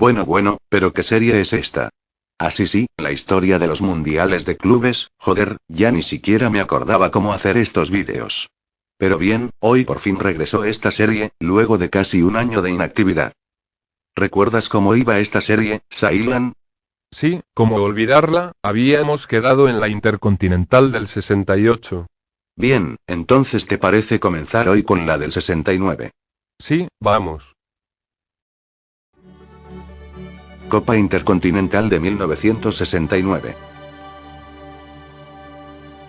Bueno, pero ¿qué serie es esta? Así sí, la historia de los mundiales de clubes, joder, ya ni siquiera me acordaba cómo hacer estos vídeos. Pero bien, hoy por fin regresó esta serie, luego de casi un año de inactividad. ¿Recuerdas cómo iba esta serie, Sailan? Sí, ¿cómo olvidarla? Habíamos quedado en la Intercontinental del 68. Bien, entonces ¿te parece comenzar hoy con la del 69? Sí, vamos. Copa Intercontinental de 1969.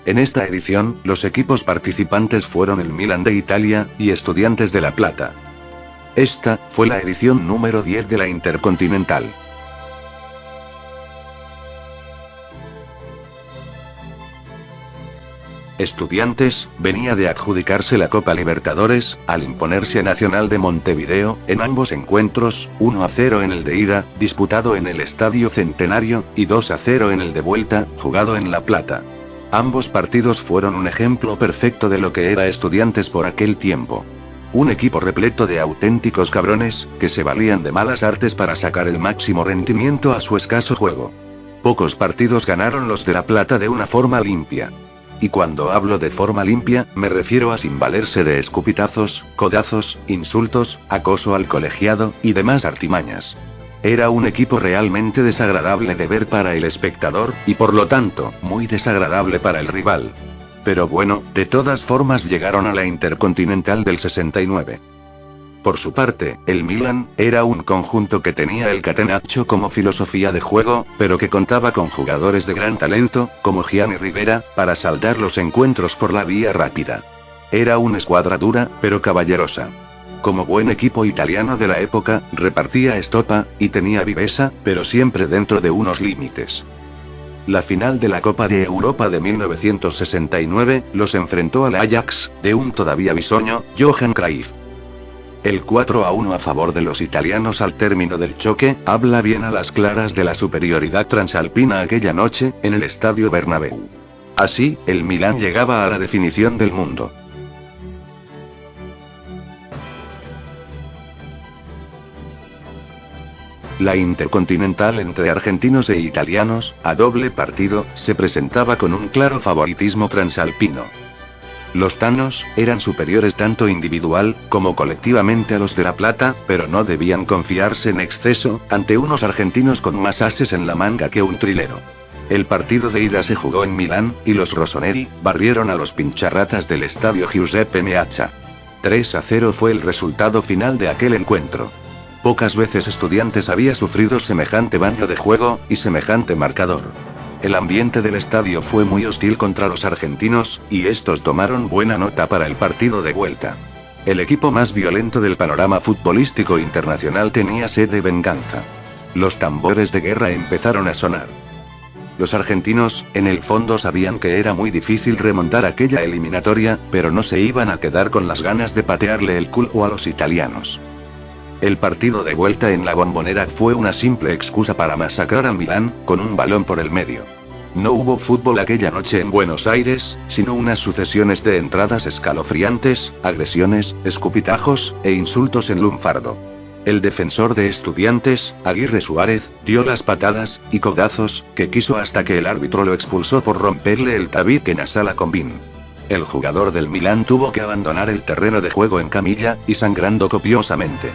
En esta edición, los equipos participantes fueron el Milan de Italia, y Estudiantes de La Plata. Esta, fue la edición número 10 de la Intercontinental. Estudiantes, venía de adjudicarse la Copa Libertadores, al imponerse a Nacional de Montevideo, en ambos encuentros, 1-0 en el de ida, disputado en el Estadio Centenario, y 2-0 en el de vuelta, jugado en La Plata. Ambos partidos fueron un ejemplo perfecto de lo que era Estudiantes por aquel tiempo. Un equipo repleto de auténticos cabrones, que se valían de malas artes para sacar el máximo rendimiento a su escaso juego. Pocos partidos ganaron los de La Plata de una forma limpia. Y cuando hablo de forma limpia, me refiero a sin valerse de escupitazos, codazos, insultos, acoso al colegiado, y demás artimañas. Era un equipo realmente desagradable de ver para el espectador, y por lo tanto, muy desagradable para el rival. Pero bueno, de todas formas llegaron a la Intercontinental del 69. Por su parte, el Milan, era un conjunto que tenía el catenaccio como filosofía de juego, pero que contaba con jugadores de gran talento, como Gianni Rivera, para saldar los encuentros por la vía rápida. Era una escuadra dura, pero caballerosa. Como buen equipo italiano de la época, repartía estopa, y tenía viveza, pero siempre dentro de unos límites. La final de la Copa de Europa de 1969, los enfrentó al Ajax, de un todavía bisoño, Johan Cruyff. El 4-1 a favor de los italianos al término del choque, habla bien a las claras de la superioridad transalpina aquella noche, en el Estadio Bernabéu. Así, el Milan llegaba a la definición del mundo. La Intercontinental entre argentinos e italianos, a doble partido, se presentaba con un claro favoritismo transalpino. Los tanos, eran superiores tanto individual, como colectivamente a los de La Plata, pero no debían confiarse en exceso, ante unos argentinos con más ases en la manga que un trilero. El partido de ida se jugó en Milán, y los rossoneri, barrieron a los pincharratas del estadio Giuseppe Meazza. 3-0 fue el resultado final de aquel encuentro. Pocas veces Estudiantes había sufrido semejante baño de juego, y semejante marcador. El ambiente del estadio fue muy hostil contra los argentinos, y estos tomaron buena nota para el partido de vuelta. El equipo más violento del panorama futbolístico internacional tenía sed de venganza. Los tambores de guerra empezaron a sonar. Los argentinos, en el fondo sabían que era muy difícil remontar aquella eliminatoria, pero no se iban a quedar con las ganas de patearle el culo a los italianos. El partido de vuelta en la Bombonera fue una simple excusa para masacrar al Milán, con un balón por el medio. No hubo fútbol aquella noche en Buenos Aires, sino unas sucesiones de entradas escalofriantes, agresiones, escupitajos, e insultos en lunfardo. El defensor de Estudiantes, Aguirre Suárez, dio las patadas, y codazos, que quiso hasta que el árbitro lo expulsó por romperle el tabique nasal a Combin. El jugador del Milán tuvo que abandonar el terreno de juego en camilla, y sangrando copiosamente.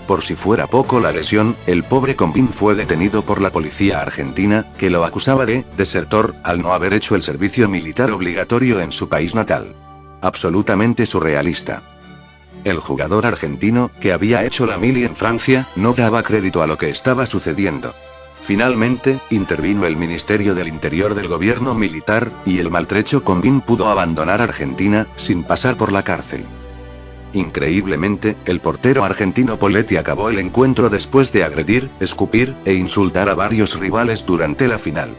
Por si fuera poco la lesión, el pobre Combin fue detenido por la policía argentina, que lo acusaba de desertor, al no haber hecho el servicio militar obligatorio en su país natal. Absolutamente surrealista. El jugador argentino, que había hecho la mili en Francia, no daba crédito a lo que estaba sucediendo. Finalmente, intervino el Ministerio del Interior del gobierno militar, y el maltrecho Combin pudo abandonar Argentina, sin pasar por la cárcel. Increíblemente, el portero argentino Poletti acabó el encuentro después de agredir, escupir, e insultar a varios rivales durante la final.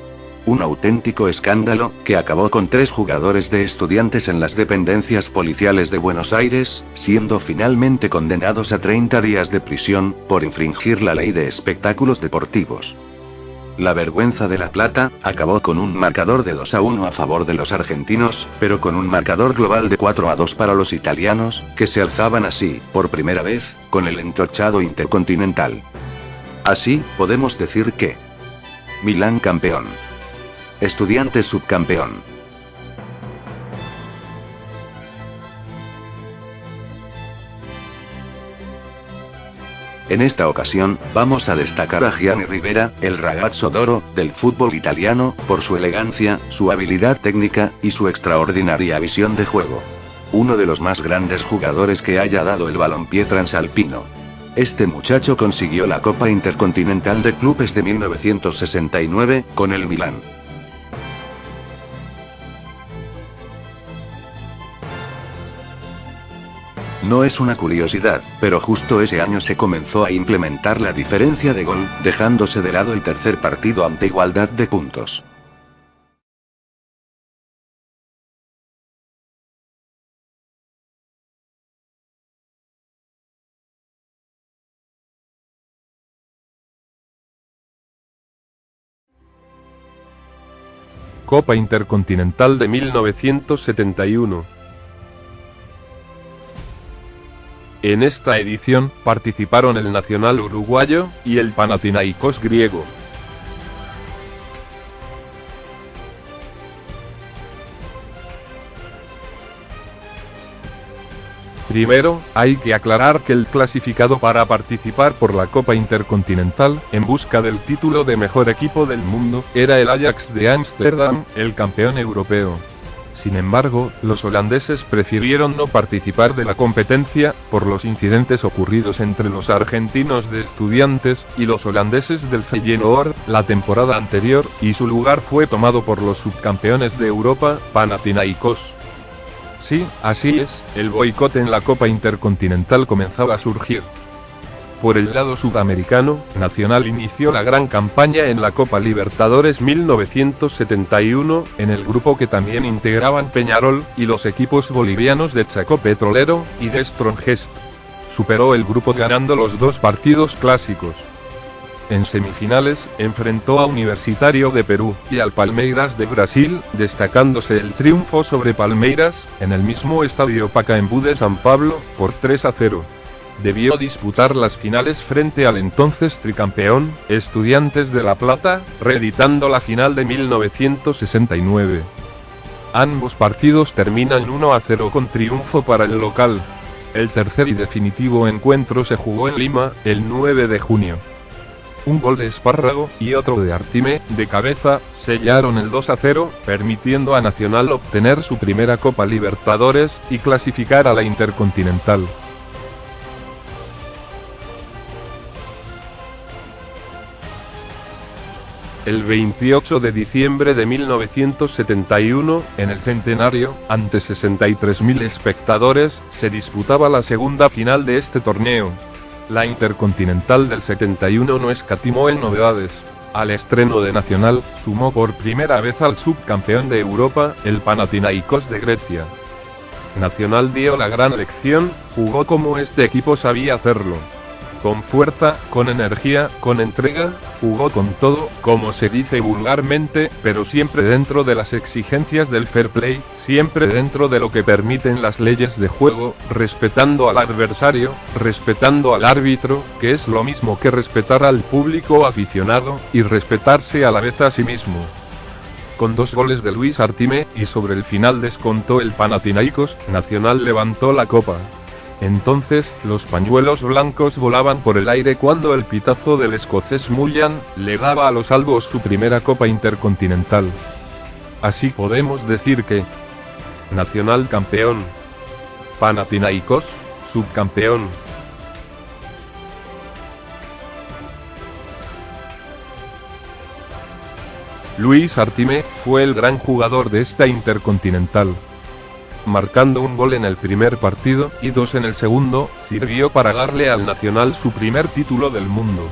Un auténtico escándalo, que acabó con 3 jugadores de Estudiantes en las dependencias policiales de Buenos Aires, siendo finalmente condenados a 30 días de prisión, por infringir la ley de espectáculos deportivos. La vergüenza de La Plata, acabó con un marcador de 2-1 a favor de los argentinos, pero con un marcador global de 4-2 para los italianos, que se alzaban así, por primera vez, con el entorchado Intercontinental. Así, podemos decir que Milán campeón. Estudiantes subcampeón. En esta ocasión, vamos a destacar a Gianni Rivera, el ragazzo d'oro del fútbol italiano, por su elegancia, su habilidad técnica, y su extraordinaria visión de juego. Uno de los más grandes jugadores que haya dado el balompié transalpino. Este muchacho consiguió la Copa Intercontinental de Clubes de 1969, con el Milán. No es una curiosidad, pero justo ese año se comenzó a implementar la diferencia de gol, dejándose de lado el tercer partido ante igualdad de puntos. Copa Intercontinental de 1971. En esta edición, participaron el Nacional uruguayo, y el Panathinaikos griego. Primero, hay que aclarar que el clasificado para participar por la Copa Intercontinental, en busca del título de mejor equipo del mundo, era el Ajax de Ámsterdam, el campeón europeo. Sin embargo, los holandeses prefirieron no participar de la competencia, por los incidentes ocurridos entre los argentinos de Estudiantes, y los holandeses del Feyenoord, la temporada anterior, y su lugar fue tomado por los subcampeones de Europa, Panathinaikos. Sí, así es, el boicot en la Copa Intercontinental comenzaba a surgir. Por el lado sudamericano, Nacional inició la gran campaña en la Copa Libertadores 1971, en el grupo que también integraban Peñarol, y los equipos bolivianos de Chaco Petrolero, y de Strongest. Superó el grupo ganando los dos partidos clásicos. En semifinales, enfrentó a Universitario de Perú, y al Palmeiras de Brasil, destacándose el triunfo sobre Palmeiras, en el mismo estadio Pacaembu de San Pablo, por 3-0. Debió disputar las finales frente al entonces tricampeón, Estudiantes de La Plata, reeditando la final de 1969. Ambos partidos terminan 1-0 con triunfo para el local. El tercer y definitivo encuentro se jugó en Lima, el 9 de junio. Un gol de Espárrago, y otro de Artime, de cabeza, sellaron el 2-0, permitiendo a Nacional obtener su primera Copa Libertadores, y clasificar a la Intercontinental. El 28 de diciembre de 1971, en el Centenario, ante 63.000 espectadores, se disputaba la segunda final de este torneo. La Intercontinental del 71 no escatimó en novedades. Al estreno de Nacional, sumó por primera vez al subcampeón de Europa, el Panathinaikos de Grecia. Nacional dio la gran lección, jugó como este equipo sabía hacerlo. Con fuerza, con energía, con entrega, jugó con todo, como se dice vulgarmente, pero siempre dentro de las exigencias del fair play, siempre dentro de lo que permiten las leyes de juego, respetando al adversario, respetando al árbitro, que es lo mismo que respetar al público aficionado, y respetarse a la vez a sí mismo. Con 2 goles de Luis Artime, y sobre el final descontó el Panathinaikos, Nacional levantó la copa. Entonces, los pañuelos blancos volaban por el aire cuando el pitazo del escocés Mullan le daba a los albos su primera Copa Intercontinental. Así podemos decir que Nacional campeón, Panathinaikos subcampeón. Luis Artime fue el gran jugador de esta Intercontinental. Marcando un gol en el primer partido, y 2 en el segundo, sirvió para darle al Nacional su primer título del mundo.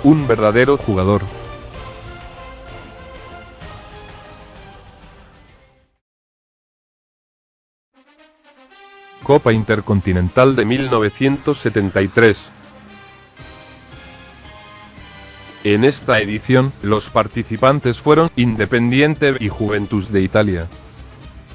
Un verdadero jugador. Copa Intercontinental de 1973. En esta edición, los participantes fueron Independiente y Juventus de Italia.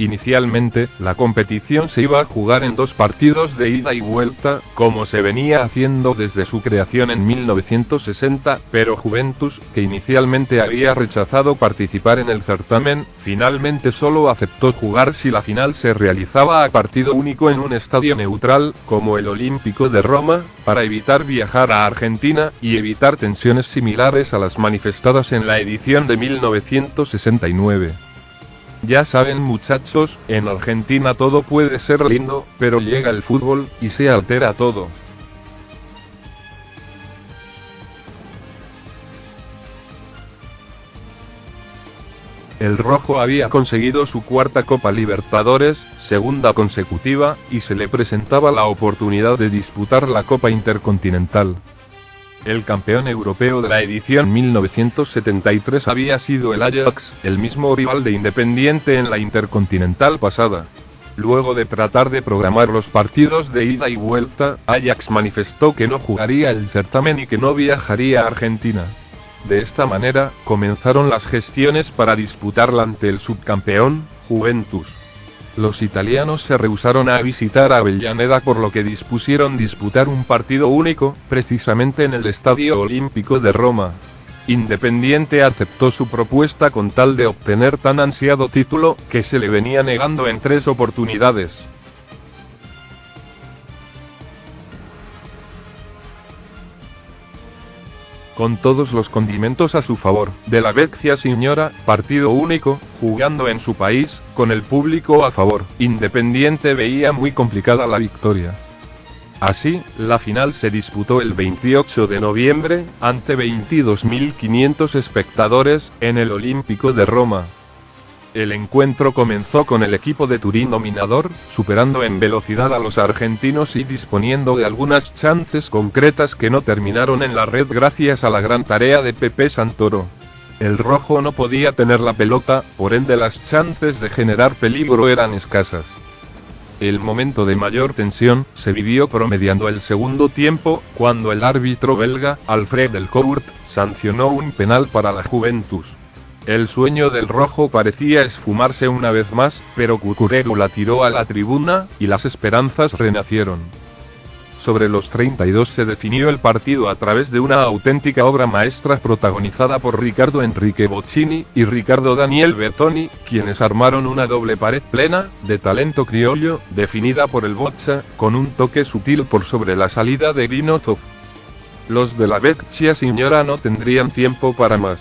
Inicialmente, la competición se iba a jugar en 2 partidos de ida y vuelta, como se venía haciendo desde su creación en 1960, pero Juventus, que inicialmente había rechazado participar en el certamen, finalmente solo aceptó jugar si la final se realizaba a partido único en un estadio neutral, como el Olímpico de Roma, para evitar viajar a Argentina, y evitar tensiones similares a las manifestadas en la edición de 1969. Ya saben muchachos, en Argentina todo puede ser lindo, pero llega el fútbol, y se altera todo. El rojo había conseguido su 4ª Copa Libertadores, 2ª consecutiva, y se le presentaba la oportunidad de disputar la Copa Intercontinental. El campeón europeo de la edición 1973 había sido el Ajax, el mismo rival de Independiente en la Intercontinental pasada. Luego de tratar de programar los partidos de ida y vuelta, Ajax manifestó que no jugaría el certamen y que no viajaría a Argentina. De esta manera, comenzaron las gestiones para disputarla ante el subcampeón, Juventus. Los italianos se rehusaron a visitar a Avellaneda, por lo que dispusieron disputar un partido único, precisamente en el Estadio Olímpico de Roma. Independiente aceptó su propuesta con tal de obtener tan ansiado título, que se le venía negando en 3 oportunidades. Con todos los condimentos a su favor, de la vecchia signora, partido único, jugando en su país, con el público a favor, Independiente veía muy complicada la victoria. Así, la final se disputó el 28 de noviembre, ante 22.500 espectadores, en el Olímpico de Roma. El encuentro comenzó con el equipo de Turín dominador, superando en velocidad a los argentinos y disponiendo de algunas chances concretas que no terminaron en la red gracias a la gran tarea de Pepe Santoro. El rojo no podía tener la pelota, por ende las chances de generar peligro eran escasas. El momento de mayor tensión se vivió promediando el segundo tiempo, cuando el árbitro belga, Alfred Delcourt, sancionó un penal para la Juventus. El sueño del rojo parecía esfumarse una vez más, pero Cucurella la tiró a la tribuna, y las esperanzas renacieron. Sobre los 32 se definió el partido a través de una auténtica obra maestra protagonizada por Ricardo Enrique Boccini y Ricardo Daniel Bertoni, quienes armaron una doble pared plena, de talento criollo, definida por el Boccia, con un toque sutil por sobre la salida de Dino Zoff. Los de la vecchia signora no tendrían tiempo para más.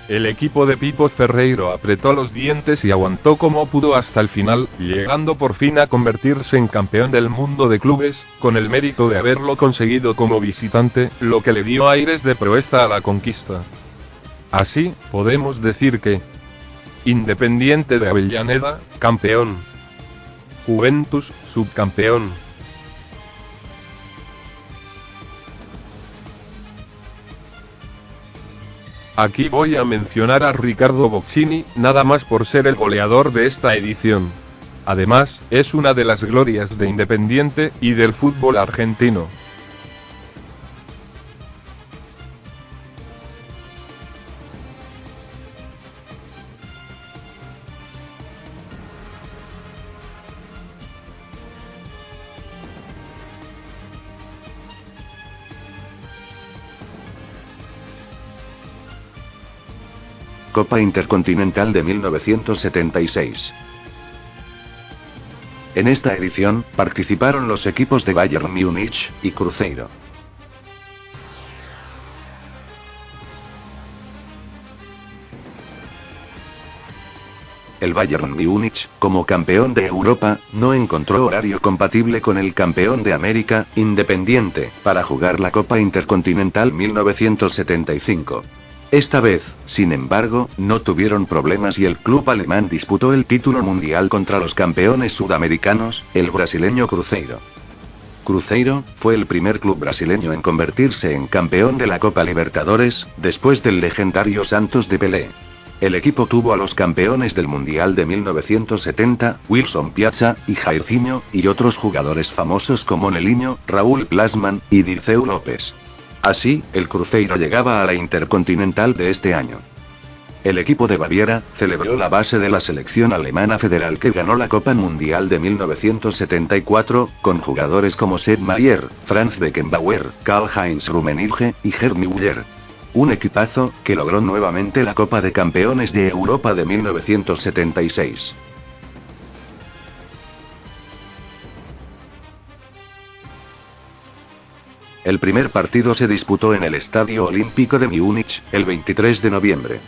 El equipo de Pipo Ferreiro apretó los dientes y aguantó como pudo hasta el final, llegando por fin a convertirse en campeón del mundo de clubes, con el mérito de haberlo conseguido como visitante, lo que le dio aires de proeza a la conquista. Así, podemos decir que Independiente de Avellaneda, campeón. Juventus, subcampeón. Aquí voy a mencionar a Ricardo Boccini, nada más por ser el goleador de esta edición. Además, es una de las glorias de Independiente, y del fútbol argentino. Copa Intercontinental de 1976. En esta edición, participaron los equipos de Bayern Múnich y Cruzeiro. El Bayern Múnich, como campeón de Europa, no encontró horario compatible con el campeón de América, Independiente, para jugar la Copa Intercontinental 1975. Esta vez, sin embargo, no tuvieron problemas y el club alemán disputó el título mundial contra los campeones sudamericanos, el brasileño Cruzeiro. Cruzeiro fue el primer club brasileño en convertirse en campeón de la Copa Libertadores, después del legendario Santos de Pelé. El equipo tuvo a los campeones del Mundial de 1970, Wilson Piazza y Jairzinho, y otros jugadores famosos como Nelinho, Raúl Plasman y Dirceu López. Así, el Cruzeiro llegaba a la Intercontinental de este año. El equipo de Baviera celebró la base de la selección alemana federal que ganó la Copa Mundial de 1974, con jugadores como Sepp Maier, Franz Beckenbauer, Karl-Heinz Rummenigge y Gerd Müller. Un equipazo que logró nuevamente la Copa de Campeones de Europa de 1976. El primer partido se disputó en el Estadio Olímpico de Múnich, el 23 de noviembre.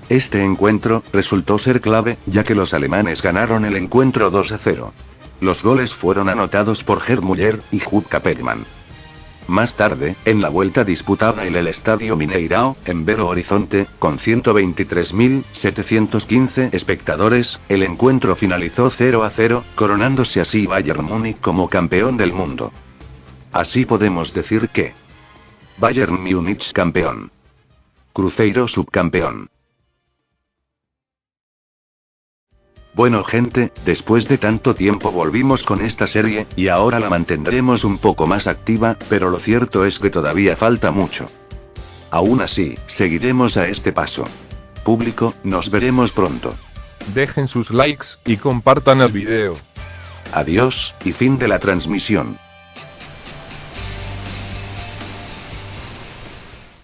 Este encuentro resultó ser clave, ya que los alemanes ganaron el encuentro 2-0. Los goles fueron anotados por Gerd Müller y Jupp Capellmann. Más tarde, en la vuelta disputada en el Estadio Mineirao, en Belo Horizonte, con 123.715 espectadores, el encuentro finalizó 0-0, coronándose así Bayern Múnich como campeón del mundo. Así podemos decir que Bayern Múnich campeón. Cruzeiro subcampeón. Bueno gente, después de tanto tiempo volvimos con esta serie, y ahora la mantendremos un poco más activa, pero lo cierto es que todavía falta mucho. Aún así, seguiremos a este paso. Público, nos veremos pronto. Dejen sus likes y compartan el video. Adiós, y fin de la transmisión.